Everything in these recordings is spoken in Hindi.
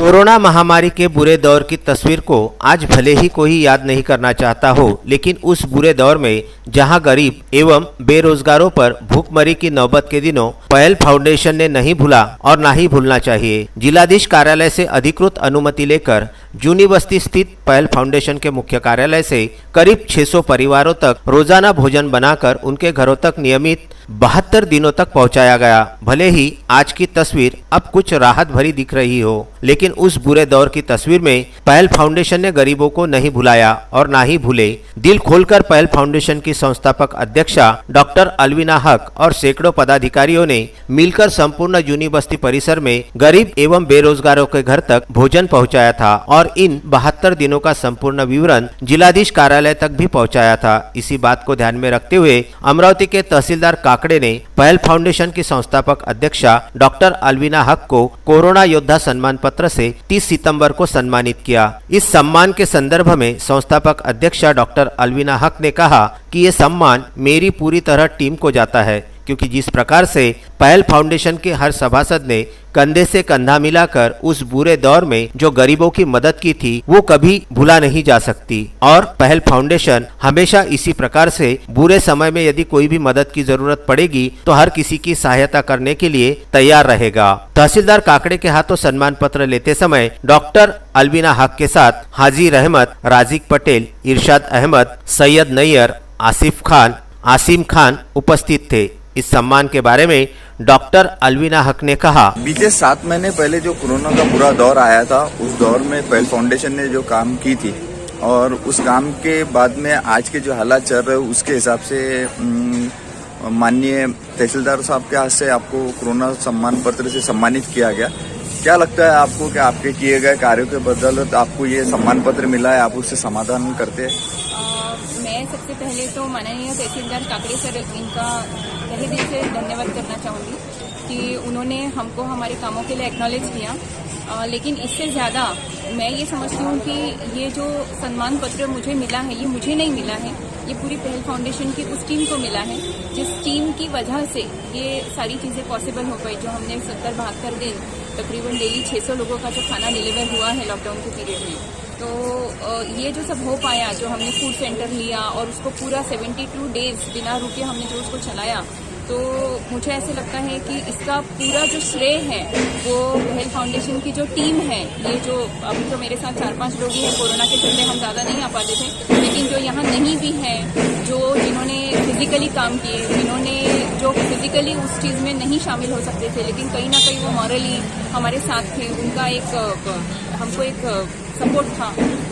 कोरोना महामारी के बुरे दौर की तस्वीर को आज भले ही कोई याद नहीं करना चाहता हो, लेकिन उस बुरे दौर में जहां गरीब एवं बेरोजगारों पर भूखमरी की नौबत के दिनों पहल फाउंडेशन ने नहीं भूला और ना ही भूलना चाहिए। जिलाधीश कार्यालय से अधिकृत अनुमति लेकर जूनी बस्ती स्थित पहल फाउंडेशन के मुख्य कार्यालय से करीब 600 परिवारों तक रोजाना भोजन बनाकर उनके घरों तक नियमित 72 दिनों तक पहुंचाया गया। भले ही आज की तस्वीर अब कुछ राहत भरी दिख रही हो, लेकिन उस बुरे दौर की तस्वीर में पहल फाउंडेशन ने गरीबों को नहीं भुलाया और ना ही भूले। दिल खोलकर पहल फाउंडेशन की संस्थापक अध्यक्षा डॉक्टर अलविना हक और सैकड़ों पदाधिकारियों ने मिलकर संपूर्ण जूनी बस्ती परिसर में गरीब एवं बेरोजगारों के घर तक भोजन पहुंचाया था और इन 72 दिनों का संपूर्ण विवरण जिलाधीश कार्यालय तक भी पहुंचाया था। इसी बात को ध्यान में रखते हुए अमरावती के तहसीलदार काकड़े ने पहल फाउंडेशन की संस्थापक अध्यक्षा डॉक्टर अलविना हक को कोरोना योद्धा सम्मान पत्र से 30 सितंबर को सम्मानित किया। इस सम्मान के संदर्भ में संस्थापक अध्यक्षा डॉक्टर अलविना हक ने कहा कि ये सम्मान मेरी पूरी तरह टीम को जाता है, क्योंकि जिस प्रकार से पहल फाउंडेशन के हर सभासद ने कंधे से कंधा मिलाकर उस बुरे दौर में जो गरीबों की मदद की थी वो कभी भुला नहीं जा सकती और पहल फाउंडेशन हमेशा इसी प्रकार से बुरे समय में यदि कोई भी मदद की जरूरत पड़ेगी तो हर किसी की सहायता करने के लिए तैयार रहेगा। तहसीलदार काकड़े के हाथों सम्मान पत्र लेते समय डॉक्टर अलविना हक के साथ हाजी रहमत, राजिक पटेल, इरशाद अहमद, सैयद नैयर, आसिफ खान, आसिम खान उपस्थित थे। इस सम्मान के बारे में डॉक्टर अलविना हक ने कहा, बीते 7 महीने पहले जो कोरोना का बुरा दौर आया था, उस दौर में पहल फाउंडेशन ने जो काम की थी और उस काम के बाद में आज के जो हालात चल रहे उसके हिसाब से माननीय तहसीलदार साहब के हाथ से आपको कोरोना सम्मान पत्र से सम्मानित किया गया। क्या लगता है आपको कि आपके किए गए कार्यों के बदौलत आपको ये सम्मान पत्र मिला है, आप उससे समाधान करते हैं? मैं सबसे पहले तो माननीय तहसीलदार काकड़े सर इनका तहे दिल से धन्यवाद करना चाहूँगी कि उन्होंने हमको हमारे कामों के लिए एक्नॉलेज किया। लेकिन इससे ज़्यादा मैं ये समझती हूँ कि ये जो सम्मान पत्र मुझे मिला है ये मुझे नहीं मिला है, ये पूरी पहल फाउंडेशन की उस टीम को मिला है जिस टीम की वजह से ये सारी चीज़ें पॉसिबल हो पाई। जो हमने 70-72 दिन तकरीबन डेली 600 लोगों का जो खाना डिलीवर हुआ है लॉकडाउन के पीरियड में, तो ये जो सब हो पाया, जो हमने फूड सेंटर लिया और उसको पूरा 72 डेज बिना रुके हमने जो उसको चलाया, तो मुझे ऐसे लगता है कि इसका पूरा जो श्रेय है वो पहल फाउंडेशन की जो टीम है, ये जो अभी तो मेरे साथ 4-5 लोग ही हैं, कोरोना के चलते हम ज़्यादा नहीं आ पाते थे, लेकिन जो यहाँ नहीं भी हैं, जो जिन्होंने फिजिकली काम किए, जिन्होंने जो फिजिकली उस चीज़ में नहीं शामिल हो सकते थे लेकिन कहीं ना कहीं वो मॉरली हमारे साथ थे, उनका हमको एक सपोर्ट था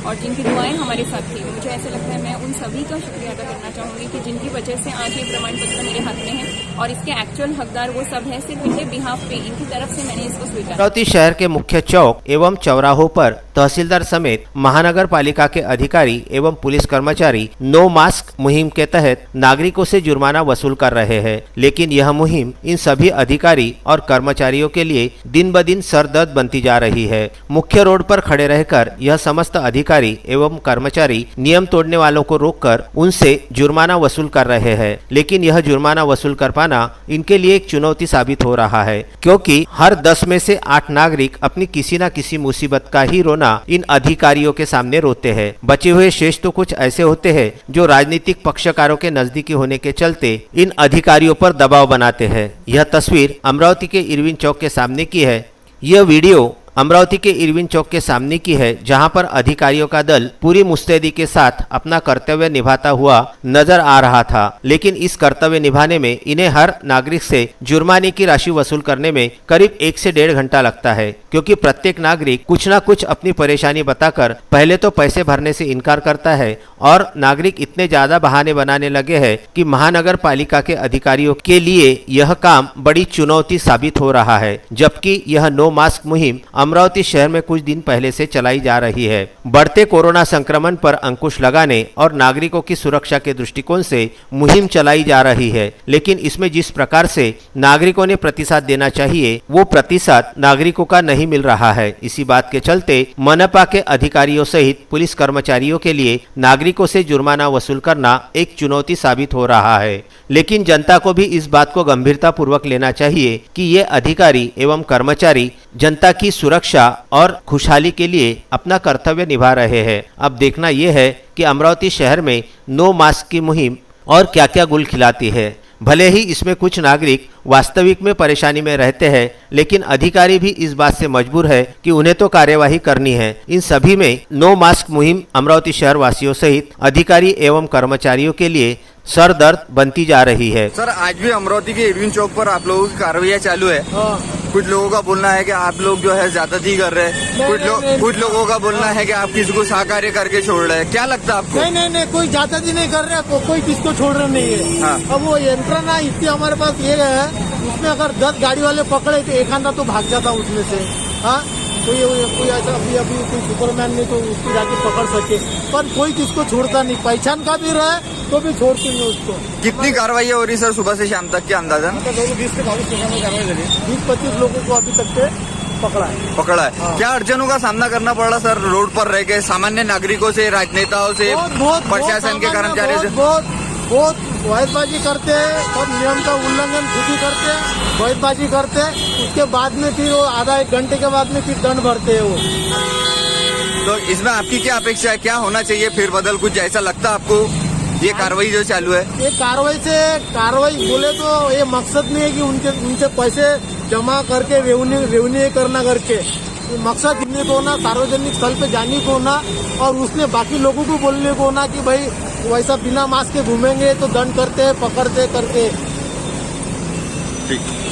और जिनकी दुआएं हमारे साथ थी। मुझे ऐसे लगता है मैं उन सभी का शुक्रिया अदा करना चाहूँगी कि जिनकी वजह से आज ये प्रमाण पत्र मेरे हाथ में है और इसके एक्चुअल हकदार वो सब है, सिर्फ इनके बिहाफ पे, इनकी तरफ से मैंने इसको स्वीकार। अमरावती शहर के मुख्य चौक एवं चौराहों पर तहसीलदार समेत महानगर पालिका के अधिकारी एवं पुलिस कर्मचारी नो मास्क मुहिम के तहत नागरिकों से जुर्माना वसूल कर रहे हैं, लेकिन यह मुहिम इन सभी अधिकारी और कर्मचारियों के लिए दिन ब दिन सरदर्द बनती जा रही है। मुख्य रोड पर खड़े रहकर यह समस्त अधिकारी एवं कर्मचारी नियम तोड़ने वालों को रोककर उनसे जुर्माना वसूल कर रहे हैं, लेकिन यह जुर्माना वसूल कर पाना इनके लिए एक चुनौती साबित हो रहा है, क्योंकि हर 10 में से 8 नागरिक अपनी किसी न किसी मुसीबत का ही रोना इन अधिकारियों के सामने रोते हैं। बचे हुए शेष तो कुछ ऐसे होते हैं जो राजनीतिक पक्षकारों के नजदीकी होने के चलते इन अधिकारियों पर दबाव बनाते हैं। यह तस्वीर अमरावती के इरविन चौक के सामने की है। यह वीडियो अमरावती के इरविन चौक के सामने की है, जहां पर अधिकारियों का दल पूरी मुस्तैदी के साथ अपना कर्तव्य निभाता हुआ नजर आ रहा था, लेकिन इस कर्तव्य निभाने में इन्हें हर नागरिक से जुर्माने की राशि वसूल करने में करीब 1 से 1.5 घंटा लगता है, क्योंकि प्रत्येक नागरिक कुछ न कुछ अपनी परेशानी बताकर पहले तो पैसे भरने से इनकार करता है और नागरिक इतने ज्यादा बहाने बनाने लगे हैं कि महानगर पालिका के अधिकारियों के लिए यह काम बड़ी चुनौती साबित हो रहा है। जबकि यह नो मास्क मुहिम अमरावती शहर में कुछ दिन पहले से चलाई जा रही है। बढ़ते कोरोना संक्रमण पर अंकुश लगाने और नागरिकों की सुरक्षा के दृष्टिकोण से मुहिम चलाई जा रही है, लेकिन इसमें जिस प्रकार से नागरिकों ने प्रतिसाद देना चाहिए वो प्रतिसाद नागरिकों का नहीं मिल रहा है। इसी बात के चलते मनपा के अधिकारियों सहित पुलिस कर्मचारियों के लिए नागरिकों से जुर्माना वसूल करना एक चुनौती साबित हो रहा है, लेकिन जनता को भी इस बात को गंभीरता पूर्वक लेना चाहिए कि ये अधिकारी एवं कर्मचारी जनता की सुरक्षा और खुशहाली के लिए अपना कर्तव्य निभा रहे हैं। अब देखना यह है कि अमरावती शहर में नो मास्क की मुहिम और क्या क्या गुल खिलाती है। भले ही इसमें कुछ नागरिक वास्तविक में परेशानी में रहते हैं, लेकिन अधिकारी भी इस बात से मजबूर है कि उन्हें तो कार्यवाही करनी है। इन सभी में नो मास्क मुहिम अमरावती शहर वासियों सहित अधिकारी एवं कर्मचारियों के लिए सर दर्द बनती जा रही है। सर, आज भी अमरावती के एडविन चौक पर आप लोगों की कार्रवाई चालू है। कुछ लोगों का बोलना है कि आप लोग जो है ज्यादती कर रहे हैं, कुछ लोगों का बोलना है कि आप किसी को सहकार्य करके छोड़ रहे हैं। क्या लगता है आपको? नहीं, कोई ज्यादती नहीं कर रहा, कोई किसको छोड़ रहा नहीं है। हाँ। अब वो यंत्रणा इतनी हमारे पास ये है, उसमें अगर 10 गाड़ी वाले पकड़े तो एक आधा तो भाग जाता उसमें से। हाँ, कोई ऐसा अभी कोई सुपरमैन नहीं तो उसको जाके पकड़ सके, पर कोई किसको छोड़ता नहीं। पहचान का भी रहे तो भी छोड़ते नहीं उसको। कितनी कार्रवाई हो रही सर सुबह से शाम तक के अंदाजन? 20 से 22 लोगों को अभी तक के पकड़ा है। हाँ। क्या अड़चनों का सामना करना पड़ रहा सर रोड पर रह के, सामान्य नागरिकों से, राजनेताओं से, प्रशासन के कर्मचारियों से? बहुत बहसबाजी करते हैं और नियम का उल्लंघन खुद ही करते हैं, बहसबाजी करते हैं। उसके बाद में फिर वो आधा 1 घंटे के बाद में फिर दंड भरते हैं वो। तो इसमें आपकी क्या अपेक्षा है? क्या होना चाहिए फिर बदल? कुछ ऐसा लगता है आपको ये कार्रवाई जो चालू है? ये कार्रवाई बोले तो ये मकसद नहीं है कि उनसे पैसे जमा करके रेवन्यू करना करके, मकसद इतने को ना सार्वजनिक स्थल पे जाने को ना, और उसने बाकी लोगों को बोलने को ना कि भाई वैसा बिना मास्क के घूमेंगे तो दंड करते हैं, पकड़ते करके।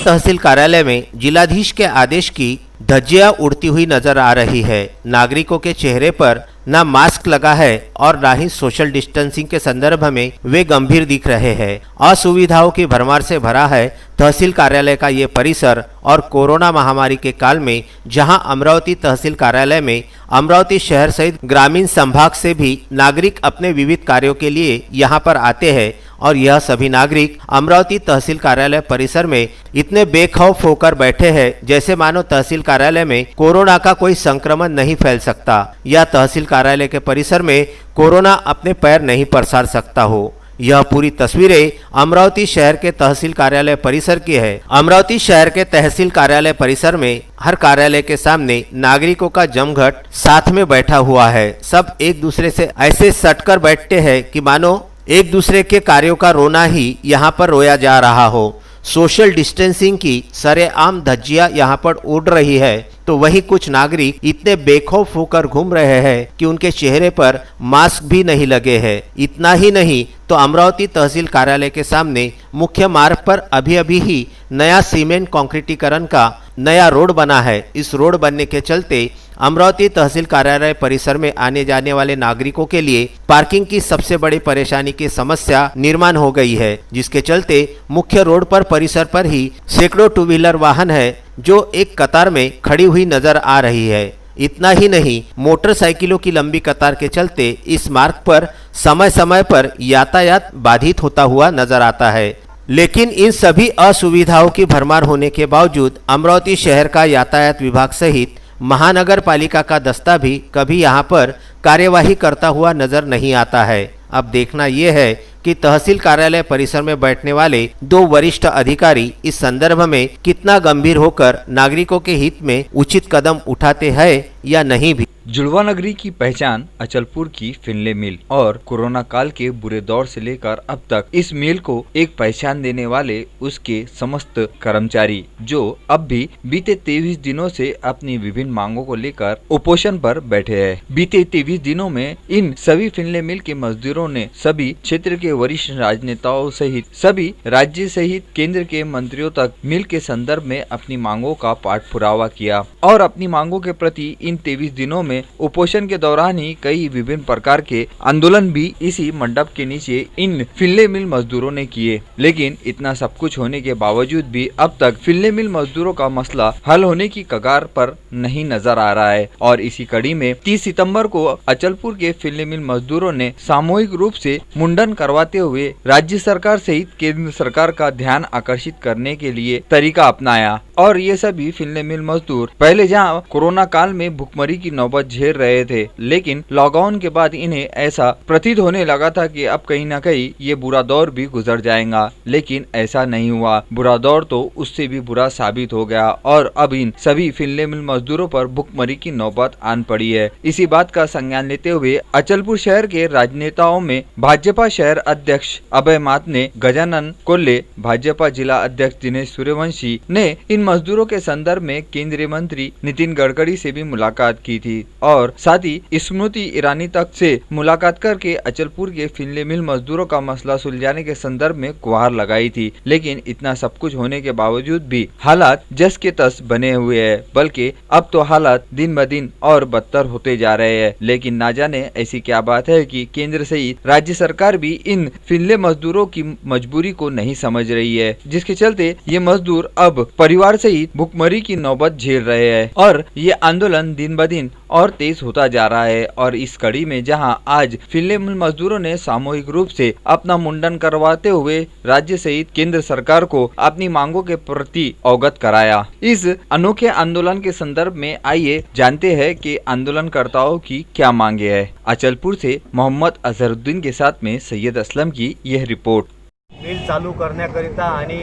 तहसील कार्यालय में जिलाधीश के आदेश की धज्जियां उड़ती हुई नजर आ रही है। नागरिकों के चेहरे पर न मास्क लगा है और न ही सोशल डिस्टेंसिंग के संदर्भ में वे गंभीर दिख रहे हैं। असुविधाओं की भरमार से भरा है तहसील कार्यालय का ये परिसर, और कोरोना महामारी के काल में जहां अमरावती तहसील कार्यालय में अमरावती शहर सहित ग्रामीण संभाग से भी नागरिक अपने विविध कार्यों के लिए यहां पर आते हैं, और यह सभी नागरिक अमरावती तहसील कार्यालय परिसर में इतने बेखौफ होकर बैठे हैं जैसे मानो तहसील कार्यालय में कोरोना का कोई संक्रमण नहीं फैल सकता, या तहसील कार्यालय के परिसर में कोरोना अपने पैर नहीं पसार सकता हो। यह पूरी तस्वीरें अमरावती शहर के तहसील कार्यालय परिसर की है। अमरावती शहर के तहसील कार्यालय परिसर में हर कार्यालय के सामने नागरिकों का जमघट साथ में बैठा हुआ है। सब एक दूसरे से ऐसे सटकर बैठते हैं कि मानो एक दूसरे के कार्यों का रोना ही यहाँ पर रोया जा रहा हो। सोशल डिस्टेंसिंग की सरेआम धज्जियां यहाँ पर उड़ रही है, तो वही कुछ नागरिक इतने बेखौफ होकर घूम रहे हैं कि उनके चेहरे पर मास्क भी नहीं लगे हैं। इतना ही नहीं तो अमरावती तहसील कार्यालय के सामने मुख्य मार्ग पर अभी ही नया सीमेंट कंक्रीटीकरण का नया रोड बना है। इस रोड बनने के चलते अमरावती तहसील कार्यालय परिसर में आने जाने वाले नागरिकों के लिए पार्किंग की सबसे बड़ी परेशानी की समस्या निर्माण हो गई है, जिसके चलते मुख्य रोड पर परिसर पर ही सैकड़ों 2 व्हीलर वाहन है जो एक कतार में खड़ी हुई नजर आ रही है। इतना ही नहीं, मोटरसाइकिलों की लंबी कतार के चलते इस मार्ग पर समय समय पर यातायात बाधित होता हुआ नजर आता है। लेकिन इन सभी असुविधाओं की भरमार होने के बावजूद अमरावती शहर का यातायात विभाग सहित महानगर पालिका का दस्ता भी कभी यहाँ पर कार्यवाही करता हुआ नजर नहीं आता है। अब देखना यह है कि तहसील कार्यालय परिसर में बैठने वाले 2 वरिष्ठ अधिकारी इस संदर्भ में कितना गंभीर होकर नागरिकों के हित में उचित कदम उठाते हैं या नहीं भी। जुड़वा नगरी की पहचान अचलपुर की फिनले मिल और कोरोना काल के बुरे दौर से लेकर अब तक इस मिल को एक पहचान देने वाले उसके समस्त कर्मचारी, जो अब भी बीते 23 दिनों से अपनी विभिन्न मांगों को लेकर उपोषण पर बैठे हैं। बीते 23 दिनों में इन सभी फिनले मिल के मजदूरों ने सभी क्षेत्र के वरिष्ठ राजनेताओं सहित सभी राज्य सहित केंद्र के मंत्रियों तक मिल के संदर्भ में अपनी मांगों का पाठपुरावा किया, और अपनी मांगों के प्रति इन 23 दिनों में उपोषण के दौरान ही कई विभिन्न प्रकार के आंदोलन भी इसी मंडप के नीचे इन फिनले मिल मजदूरों ने किए। लेकिन इतना सब कुछ होने के बावजूद भी अब तक फिनले मिल मजदूरों का मसला हल होने की कगार पर नहीं नजर आ रहा है। और इसी कड़ी में 30 सितंबर को अचलपुर के फिनले मिल मजदूरों ने सामूहिक रूप से मुंडन करवाते हुए राज्य सरकार सहित केंद्र सरकार का ध्यान आकर्षित करने के लिए तरीका अपनाया। और ये सभी फिनले मिल मजदूर पहले जहाँ कोरोना काल में भुखमरी की नौबत झेल रहे थे, लेकिन लॉकडाउन के बाद इन्हें ऐसा प्रतीत होने लगा था कि अब कहीं न कहीं ये बुरा दौर भी गुजर जाएगा, लेकिन ऐसा नहीं हुआ। बुरा दौर तो उससे भी बुरा साबित हो गया और अब इन सभी फिनले मिल मजदूरों पर भुखमरी की नौबत आन पड़ी है। इसी बात का संज्ञान लेते हुए अचलपुर शहर के राजनेताओं में भाजपा शहर अध्यक्ष अभय मातने, गजानन कोल्हे, भाजपा जिला अध्यक्ष दिनेश सूर्यवंशी ने इन मजदूरों के संदर्भ में केंद्रीय मंत्री नितिन गडकरी से भी मुलाकात की थी और साथ ही स्मृति ईरानी तक से मुलाकात करके अचलपुर के फिनले मिल मजदूरों का मसला सुलझाने के संदर्भ में गुहार लगाई थी। लेकिन इतना सब कुछ होने के बावजूद भी हालात जस के तस बने हुए हैं, बल्कि अब तो हालात दिन ब दिन और बदतर होते जा रहे हैं। लेकिन ना जाने ऐसी क्या बात है कि केंद्र सहित राज्य सरकार भी इन फिनले मजदूरों की मजबूरी को नहीं समझ रही है, जिसके चलते ये मजदूर अब परिवार सहित भुखमरी की नौबत झेल रहे हैं और ये आंदोलन दिन ब दिन और तेज होता जा रहा है। और इस कड़ी में जहां आज फिनले मिल मजदूरों ने सामूहिक रूप से अपना मुंडन करवाते हुए राज्य सहित केंद्र सरकार को अपनी मांगों के प्रति अवगत कराया। इस अनोखे आंदोलन के संदर्भ में आइए जानते हैं कि आंदोलनकर्ताओं की क्या मांगे है। अचलपुर से मोहम्मद अजहरुद्दीन के साथ में सैयद असलम की यह रिपोर्ट। मिल चालू करण्याकरिता आणि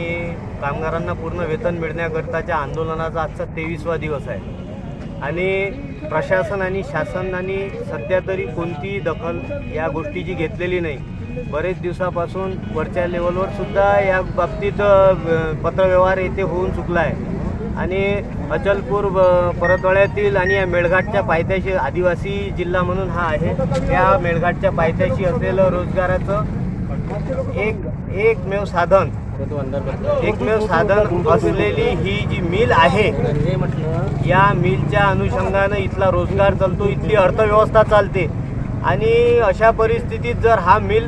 कामगारांना पूर्ण वेतन मिळण्याकरिताच्या आंदोलनाचा आजचा 23वा दिवस आहे आणि प्रशासन आणि शासनाने सध्या तरी कोणतीही दखल या गोष्टीची घेतलेली नाही। बरेच दिवसापासून वरच्या लेवलवर सुद्धा या बाबतीत पत्रव्यवहार येथे होऊन चुकला आहे आणि अचलपूर परतवाड्यातील आणि या मेळघाटच्या पायथ्याशी आदिवासी जिल्हा म्हणून हा आहे, या मेळघाटच्या पायथ्याशी असलेलं रोजगाराचं एकमेव साधन असलेली ही जी मिल आहे, या मिलच्या अनुषंगानं इथला रोजगार चालतो, इथली अर्थव्यवस्था चालते आणि अशा परिस्थितीत जर हा मिल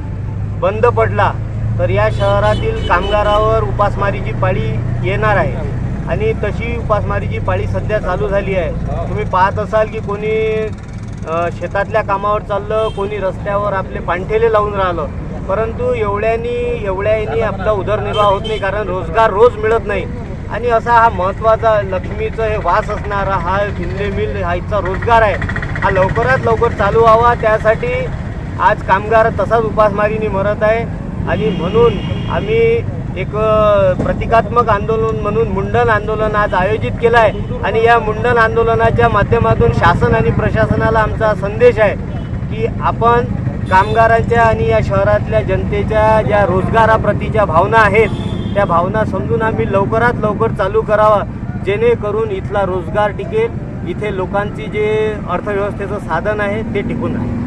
बंद पडला तर या शहरातील कामगारावर उपासमारीची पाळी येणार आहे आणि तशी उपासमारीची पाळी सध्या चालू झाली आहे। तुम्ही पाहत असाल की कोणी शेतातल्या कामावर चाललं, कोणी रस्त्यावर आपले पांठेले लावून राहिलं, परंतु एवढ्यानी आपला उदरनिर्वाह होत नाही, कारण रोजगार रोज मिळत नाही आणि असा हा महत्त्वाचा लक्ष्मीचं हे वास असणारा हा फिनले मिल हा इथचा रोजगार आहे, हा लवकरात लवकर चालू व्हावा, त्यासाठी आज कामगार तसाच उपासमारीने मरत आहे आणि म्हणून आम्ही एक प्रतिकात्मक आंदोलन म्हणून मुंडन आंदोलन आज आयोजित केलं आहे आणि या मुंडन आंदोलनाच्या माध्यमातून शासन आणि प्रशासनाला आमचा संदेश आहे की आपण कामगारांच्या आणि या शहरातल्या जनतेच्या ज्या रोजगाराप्रतीच्या भावना आहेत त्या भावना समजून आम्ही लवकरात लवकर चालू करावा, जेणेकरून इथला रोजगार टिकेल, इथे लोकांची जे अर्थव्यवस्थेचं साधन आहे ते टिकून राहील।